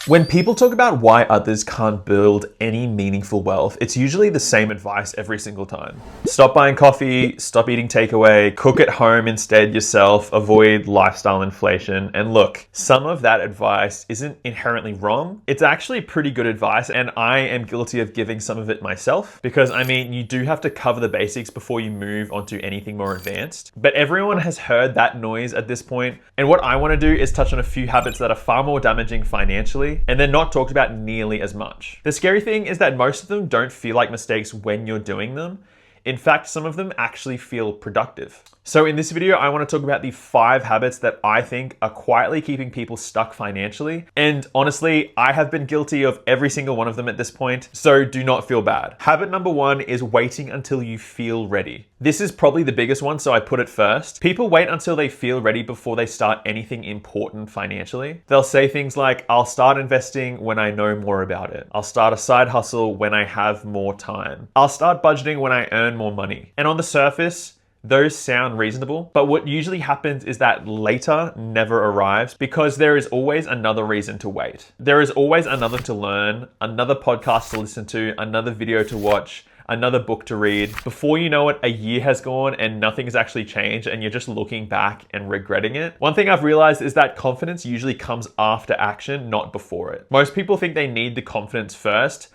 When people talk about why others can't build any meaningful wealth, it's usually the same advice every single time. Stop buying coffee, stop eating takeaway, cook at home instead yourself, avoid lifestyle inflation. And look, some of that advice isn't inherently wrong. It's actually pretty good advice, and I am guilty of giving some of it myself because, I mean, you do have to cover the basics before you move on to anything more advanced. But everyone has heard that noise at this point, and what I want to do is touch on a few habits that are far more damaging financially and they're not talked about nearly as much. The scary thing is that most of them don't feel like mistakes when you're doing them. In fact, some of them actually feel productive. So in this video, I want to talk about the 5 habits that I think are quietly keeping people stuck financially. And honestly, I have been guilty of every single one of them at this point, so do not feel bad. Habit number 1 is waiting until you feel ready. This is probably the biggest one, so I put it first. People wait until they feel ready before they start anything important financially. They'll say things like, I'll start investing when I know more about it. I'll start a side hustle when I have more time. I'll start budgeting when I earn more money. And on the surface, those sound reasonable, but what usually happens is that later never arrives because there is always another reason to wait. There is always another to learn, another podcast to listen to, another video to watch, another book to read. Before you know it, a year has gone and nothing has actually changed and you're just looking back and regretting it. One thing I've realized is that confidence usually comes after action, not before it. Most people think they need the confidence first,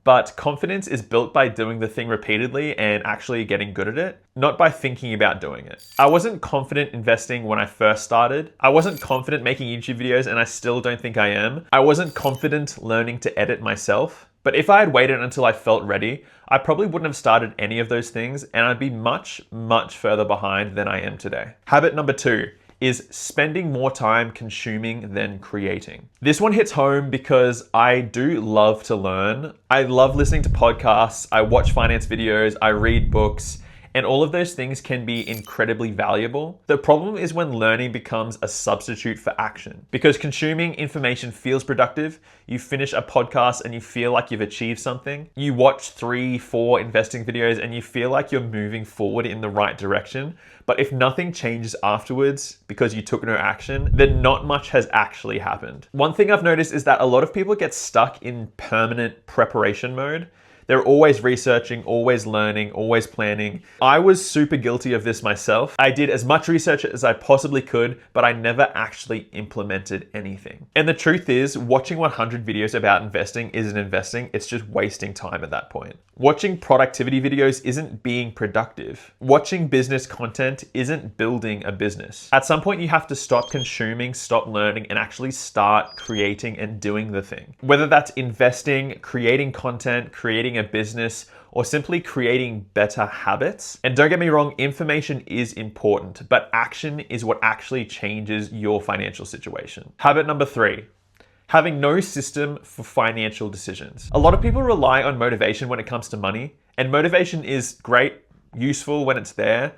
but confidence is built by doing the thing repeatedly and actually getting good at it, not by thinking about doing it. I wasn't confident investing when I first started. I wasn't confident making YouTube videos, and I still don't think I am. I wasn't confident learning to edit myself. But if I had waited until I felt ready, I probably wouldn't have started any of those things, and I'd be much, much further behind than I am today. Habit number 2 is spending more time consuming than creating. This one hits home because I do love to learn. I love listening to podcasts, I watch finance videos, I read books, and all of those things can be incredibly valuable. The problem is when learning becomes a substitute for action. Because consuming information feels productive, you finish a podcast and you feel like you've achieved something. You watch 3-4 investing videos and you feel like you're moving forward in the right direction. But if nothing changes afterwards because you took no action, then not much has actually happened. One thing I've noticed is that a lot of people get stuck in permanent preparation mode. They're always researching, always learning, always planning. I was super guilty of this myself. I did as much research as I possibly could, but I never actually implemented anything. And the truth is, watching 100 videos about investing isn't investing, it's just wasting time at that point. Watching productivity videos isn't being productive. Watching business content isn't building a business. At some point, you have to stop consuming, stop learning, and actually start creating and doing the thing. Whether that's investing, creating content, creating a business, or simply creating better habits. And don't get me wrong, information is important, but action is what actually changes your financial situation. Habit number 3. Having no system for financial decisions. A lot of people rely on motivation when it comes to money, and motivation is great, useful when it's there.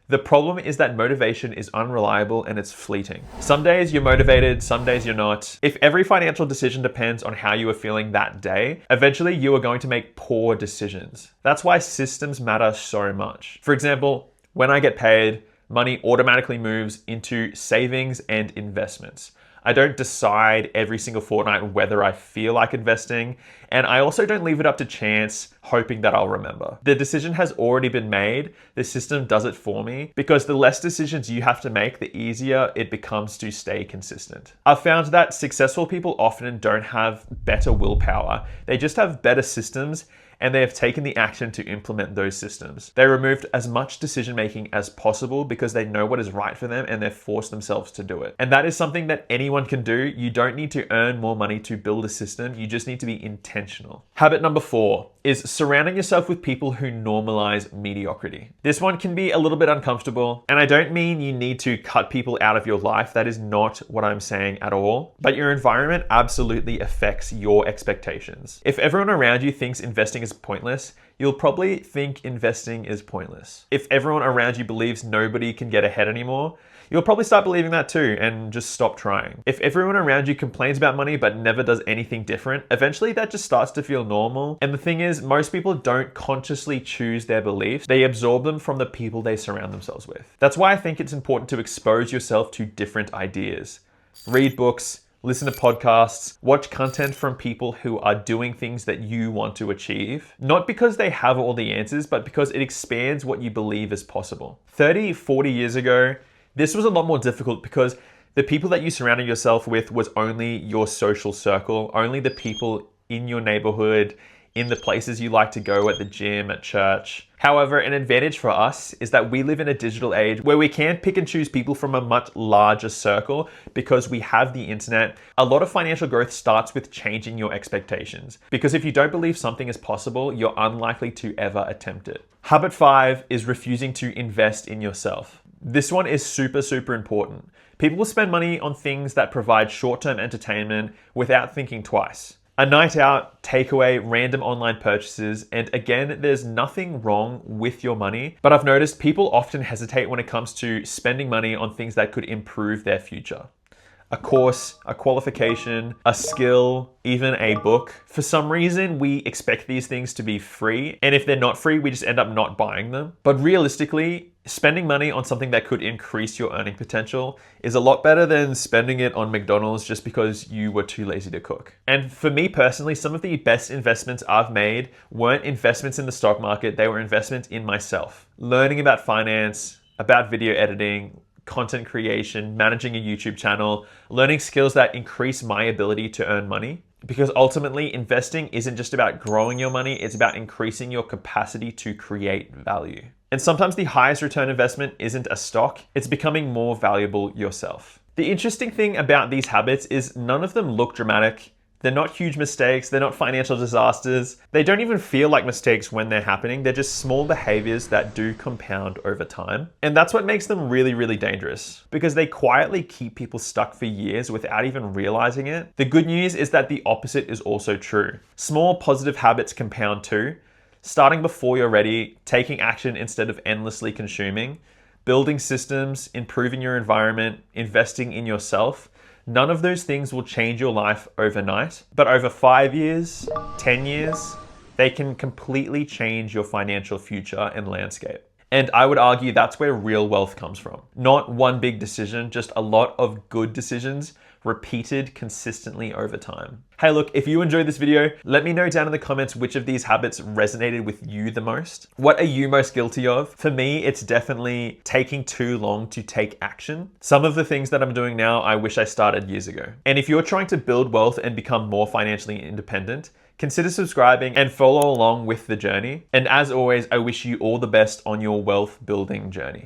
The problem is that motivation is unreliable and it's fleeting. Some days you're motivated, some days you're not. If every financial decision depends on how you are feeling that day, eventually you are going to make poor decisions. That's why systems matter so much. For example, when I get paid, money automatically moves into savings and investments. I don't decide every single fortnight whether I feel like investing, and I also don't leave it up to chance, hoping that I'll remember. The decision has already been made, the system does it for me, because the less decisions you have to make, the easier it becomes to stay consistent. I've found that successful people often don't have better willpower, they just have better systems, and they have taken the action to implement those systems. They removed as much decision making as possible because they know what is right for them and they've forced themselves to do it. And that is something that anyone can do. You don't need to earn more money to build a system. You just need to be intentional. Habit number 4 is surrounding yourself with people who normalize mediocrity. This one can be a little bit uncomfortable, and I don't mean you need to cut people out of your life. That is not what I'm saying at all. But your environment absolutely affects your expectations. If everyone around you thinks investing is pointless, you'll probably think investing is pointless. If everyone around you believes nobody can get ahead anymore, you'll probably start believing that too and just stop trying. If everyone around you complains about money but never does anything different, eventually that just starts to feel normal. And the thing is, most people don't consciously choose their beliefs. They absorb them from the people they surround themselves with. That's why I think it's important to expose yourself to different ideas. Read books, listen to podcasts, watch content from people who are doing things that you want to achieve. Not because they have all the answers, but because it expands what you believe is possible. 30, 40 years ago, this was a lot more difficult because the people that you surrounded yourself with was only your social circle, only the people in your neighborhood, in the places you like to go at the gym, at church. However, an advantage for us is that we live in a digital age where we can pick and choose people from a much larger circle because we have the internet. A lot of financial growth starts with changing your expectations, because if you don't believe something is possible, you're unlikely to ever attempt it. Habit 5 is refusing to invest in yourself. This one is super, super important. People will spend money on things that provide short-term entertainment without thinking twice. A night out, takeaway, random online purchases, and again, there's nothing wrong with your money, but I've noticed people often hesitate when it comes to spending money on things that could improve their future. A course, a qualification, a skill, even a book. For some reason, we expect these things to be free, and if they're not free, we just end up not buying them. But realistically, spending money on something that could increase your earning potential is a lot better than spending it on McDonald's just because you were too lazy to cook. And for me personally, some of the best investments I've made weren't investments in the stock market, they were investments in myself. Learning about finance, about video editing, content creation, managing a YouTube channel, learning skills that increase my ability to earn money. Because ultimately, investing isn't just about growing your money, it's about increasing your capacity to create value. And sometimes the highest return investment isn't a stock, it's becoming more valuable yourself. The interesting thing about these habits is none of them look dramatic. They're not huge mistakes, they're not financial disasters. They don't even feel like mistakes when they're happening. They're just small behaviors that do compound over time. And that's what makes them really, really dangerous, because they quietly keep people stuck for years without even realizing it. The good news is that the opposite is also true. Small positive habits compound too. Starting before you're ready, taking action instead of endlessly consuming, building systems, improving your environment, investing in yourself. None of those things will change your life overnight, but over 5 years, 10 years, they can completely change your financial future and landscape. And I would argue that's where real wealth comes from. Not one big decision, just a lot of good decisions repeated consistently over time. Hey, look, if you enjoyed this video, let me know down in the comments which of these habits resonated with you the most. What are you most guilty of? For me, it's definitely taking too long to take action. Some of the things that I'm doing now, I wish I started years ago. And if you're trying to build wealth and become more financially independent, consider subscribing and follow along with the journey. And as always, I wish you all the best on your wealth building journey.